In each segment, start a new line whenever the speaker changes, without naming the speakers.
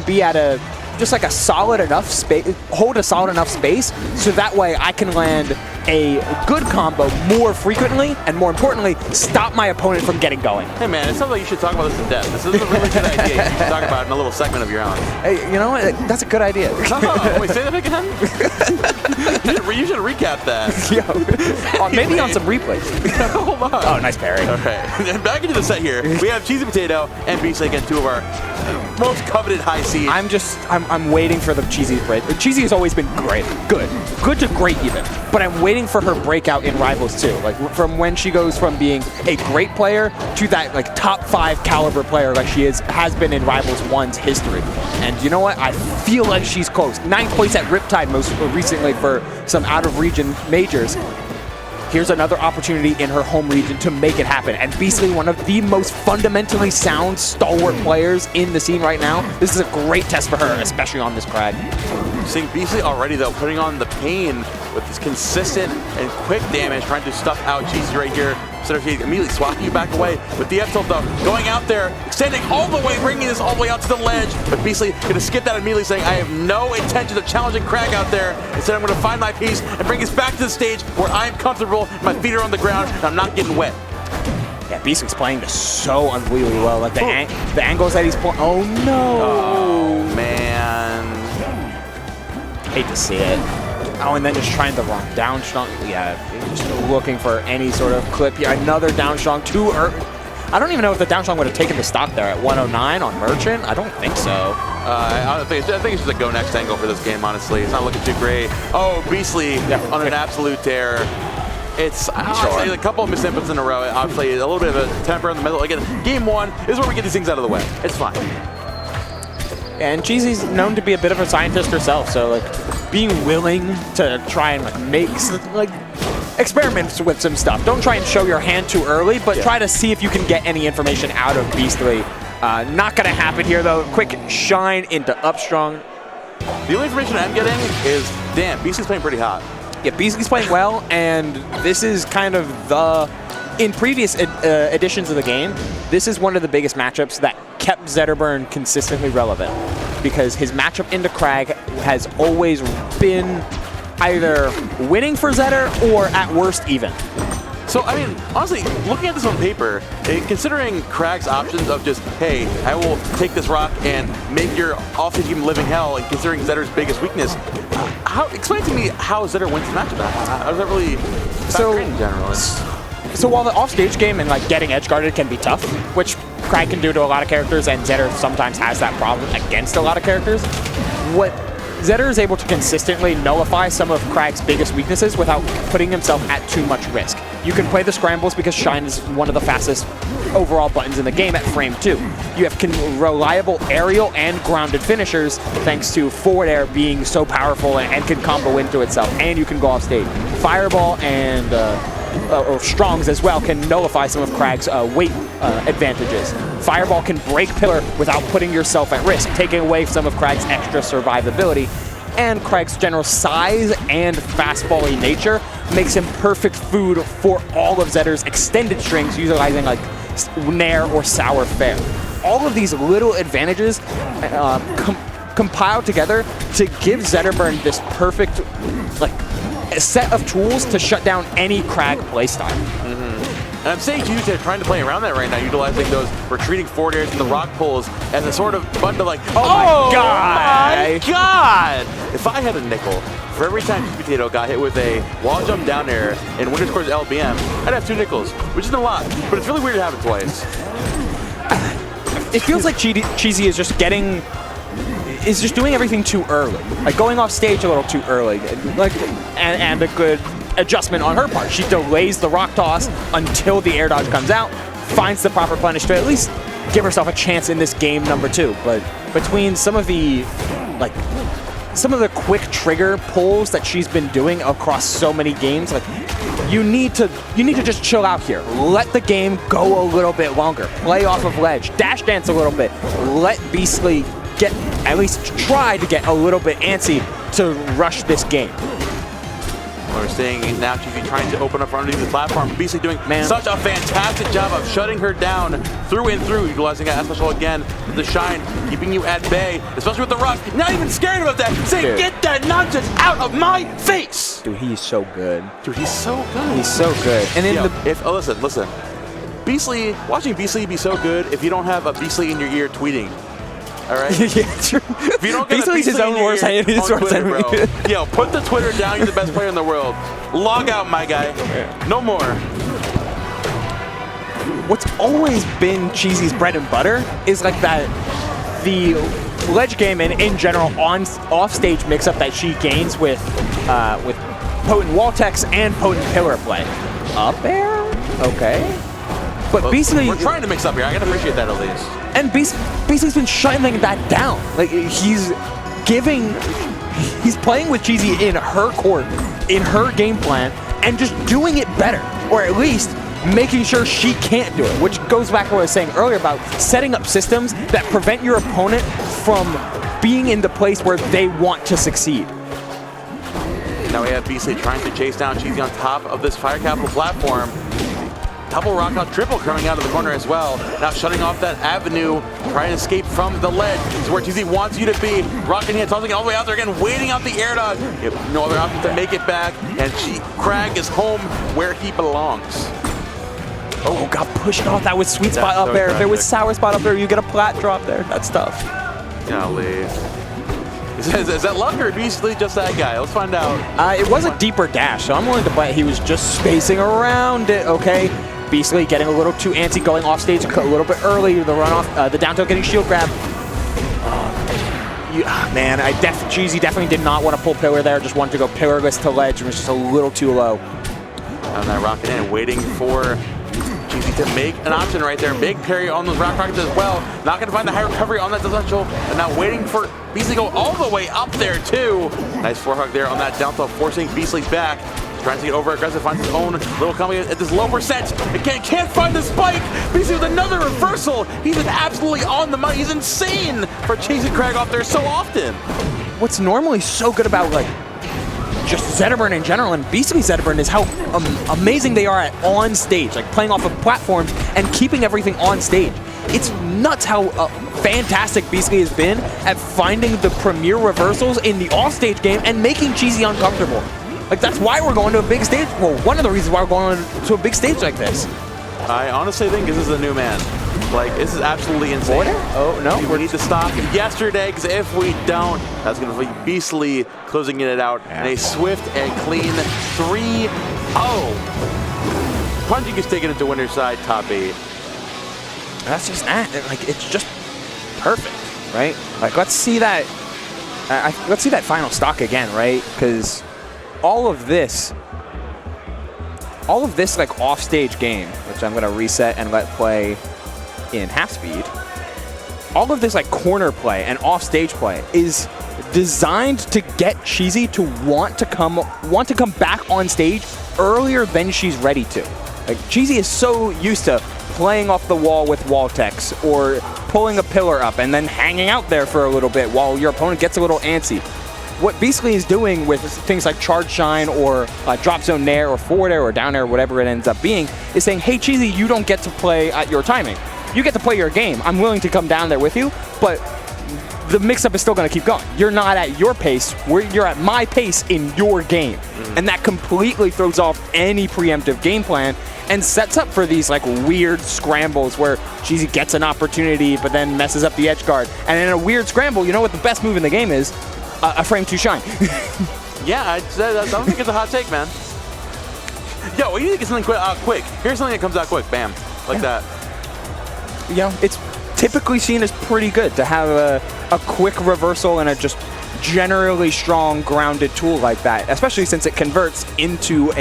be at a just like a solid enough space, hold a solid enough space, so that way I can land a good combo more frequently, and more importantly, stop my opponent from getting going.
Hey man, it sounds like you should talk about this in depth. This is a really good idea. You should talk about it in a little segment of your own.
Hey, you know what? That's a good idea.
Oh, wait, say that again? you should recap that.
Yo, maybe on some replays.
Hold on.
Oh, nice parry.
All right, and back into the set here. We have CheesyPotato and Beastly again, two of our most coveted high seeds.
I'm waiting for the Cheesy break. Cheesy has always been great. Good to great even. But I'm waiting for her breakout in Rivals 2. Like from when she goes from being a great player to that like top 5 caliber player like she has been in Rivals 1's history. And you know what? I feel like she's close. 9th place at Riptide most recently for some out of region majors. Here's another opportunity in her home region to make it happen. And Beastly, one of the most fundamentally sound, stalwart players in the scene right now. This is a great test for her, especially on this Kragg.
Seeing Beastly already, though, putting on the pain with this consistent and quick damage, trying to stuff out Cheesy right here. Instead of she immediately swapping you back away. With the F tilt, though, going out there, extending all the way, bringing this all the way out to the ledge. But Beastly going to skip that immediately, saying, I have no intention of challenging Kragg out there. Instead, I'm going to find my piece and bring us back to the stage where I'm comfortable, my feet are on the ground, and I'm not getting wet.
Yeah, Beastly's playing this so unbelievably well. Like the angles that he's playing. Oh, no.
Oh, man.
Hate to see it. Oh, and then just trying the wrong down strong. Yeah, just looking for any sort of clip here. Another down strong. I don't even know if the down strong would have taken the stock there at 109 on Merchant. I don't think so.
I think it's just a go next angle for this game, honestly. It's not looking too great. Oh, Beastly on an absolute tear. It's honestly a couple of misinputs in a row. Obviously, a little bit of a temper in the middle. Again, game 1 is where we get these things out of the way. It's fine.
And Cheesy's known to be a bit of a scientist herself, so like being willing to try and like make like experiments with some stuff. Don't try and show your hand too early, but try to see if you can get any information out of Beastly. Not gonna happen here though. Quick shine into up strong.
The only information I'm getting is, damn, Beastly's playing pretty hot.
Yeah, Beastly's playing well, and this is kind of the, in previous editions of the game, this is one of the biggest matchups that kept Zetterburn consistently relevant, because his matchup into Kragg has always been either winning for Zetter or at worst even.
So, I mean, honestly, looking at this on paper, considering Kragg's options of just, hey, I will take this rock and make your offense team living hell, and considering Zetter's biggest weakness, explain to me how Zetter wins the matchup. How does that really factor in generally?
So while the offstage game and like getting edge guarded can be tough, which Kragg can do to a lot of characters, and Zetter sometimes has that problem against a lot of characters, what Zetter is able to consistently nullify some of Kragg's biggest weaknesses without putting himself at too much risk. You can play the scrambles because Shine is one of the fastest overall buttons in the game at frame 2. You have reliable aerial and grounded finishers thanks to forward air being so powerful and can combo into itself, and you can go off stage. Fireball and or Strongs as well can nullify some of Kragg's weight advantages. Fireball can break pillar without putting yourself at risk, taking away some of Kragg's extra survivability. And Kragg's general size and fastball-y nature makes him perfect food for all of Zetter's extended strings, utilizing like Nair or Sour Fair. All of these little advantages compile together to give Zetterburn this perfect set of tools to shut down any Kragg playstyle.
And I'm saying to you, trying to play around that right now, utilizing those retreating forward airs and the rock pulls as a sort of button to like, oh my god! If I had a nickel for every time CheesyPotato got hit with a wall jump down air in Winter Score's LMBM, I'd have 2 nickels, which isn't a lot, but it's really weird to have it twice.
It feels like Cheesy is just doing everything too early, like going off stage a little too early, and a good adjustment on her part. She delays the rock toss until the air dodge comes out, finds the proper punish to at least give herself a chance in this game number 2. But between some of the quick trigger pulls that she's been doing across so many games, like you need to just chill out here. Let the game go a little bit longer. Play off of ledge, dash dance a little bit. Let Beastly at least try to get a little bit antsy to rush this game.
We're seeing now Cheesy trying to open up underneath the platform. Beastly doing such a fantastic job of shutting her down through and through, utilizing that special again with the shine, keeping you at bay, especially with the rush. Not even scared about that. Saying, get that nonsense out of my face.
Dude, he's so good.
Dude, he's so good.
He's so good. And in
listen. Beastly, watching Beastly be so good if you don't have a Beastly in your ear tweeting. All right?
Yeah, true.
If you don't get
Beastly's his own worst enemy.
Yo, put the Twitter down. You're the best player in the world. Log out, my guy. No more.
What's always been Cheesy's bread and butter is like the ledge game and in general off-stage mix-up that she gains with potent wall techs and potent pillar play. Up air? Okay. But Beastly...
We're trying to mix up here. I can appreciate that at least.
And Beastly's been shutting that down. Like, he's playing with Cheesy in her court, in her game plan, and just doing it better. Or at least making sure she can't do it, which goes back to what I was saying earlier about setting up systems that prevent your opponent from being in the place where they want to succeed.
Now we have Beastly trying to chase down Cheesy on top of this Fire Capital platform. Double rock out, triple coming out of the corner as well. Now shutting off that avenue, trying to escape from the ledge. This is where Cheesy wants you to be. Rocking it, tossing it all the way out there again, waiting out the air dodge. You have no other option to make it back, and Kragg is home where he belongs.
Oh, got pushed off. That was sweet spot up there. If it was sour spot up there, you get a plat drop there. That's tough.
Golly. Is that luck or Beastly just that guy? Let's find out.
It was a deeper dash, so I'm willing to bet he was just spacing around it. Okay. Beastly getting a little too antsy, going off stage a little bit early. The runoff, the down tilt getting shield grab. Man, Cheesy definitely did not want to pull pillar there. Just wanted to go pillarless to ledge and was just a little too low.
And that rocket in, waiting for Cheesy to make an option right there. Big parry on those rock rockets as well. Not going to find the high recovery on that essential. And now waiting for Beastly to go all the way up there too. Nice forehug there on that down tilt, forcing Beastly back. Trying to get over aggressive, finds his own little combo at this low percent. Again, can't find the spike. Beastly with another reversal. He's been absolutely on the money. He's insane for chasing Kragg off there so often.
What's normally so good about like just Zetterburn in general and Beastly Zetterburn is how amazing they are at on stage, like playing off of platforms and keeping everything on stage. It's nuts how fantastic Beastly has been at finding the premier reversals in the off-stage game and making Cheesy uncomfortable. Like, that's why we're going to a big stage. Well, one of the reasons why we're going to a big stage like this.
I honestly think this is the new man. Like, this is absolutely insane.
Oh, no.
We need to stop yesterday, because if we don't, that's going to be Beastly closing it out in a swift and clean 3-0. Punching is taking it to winner's side, top 8.
That's just that. Like, it's just perfect, right? Like, let's see that. Let's see that final stock again, right? Because all of this like off-stage game, which I'm gonna reset and let play in half speed. All of this like corner play and off-stage play is designed to get Cheesy to want to come back on stage earlier than she's ready to. Like, Cheesy is so used to playing off the wall with wall techs or pulling a pillar up and then hanging out there for a little bit while your opponent gets a little antsy. What Beastly is doing with things like charge shine or drop zone nair or forward air or down air, whatever it ends up being, is saying, hey Cheesy, you don't get to play at your timing. You get to play your game. I'm willing to come down there with you, but the mix-up is still going to keep going. You're not at your pace. You're at my pace in your game. And that completely throws off any preemptive game plan and sets up for these like weird scrambles where Cheesy gets an opportunity but then messes up the edge guard. And in a weird scramble, you know what the best move in the game is? A frame 2 shine.
Yeah, I don't think it's a hot take, man. Yo, we need to get something quick. Here's something that comes out quick. Bam. Like that.
You know, it's typically seen as pretty good to have a quick reversal and a just generally strong grounded tool like that, especially since it converts into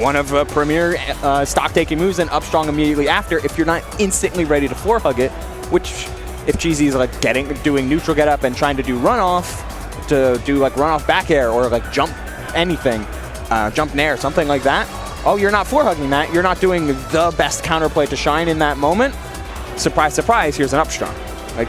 one of a premier stock taking moves and up strong immediately after if you're not instantly ready to floor hug it, which if Cheesy's like doing neutral get up and trying to do runoff, to do like runoff back air or like jump anything, jump nair, something like that. Oh, you're not floor hugging that. You're not doing the best counterplay to shine in that moment. Surprise, surprise, here's an up strong. Like,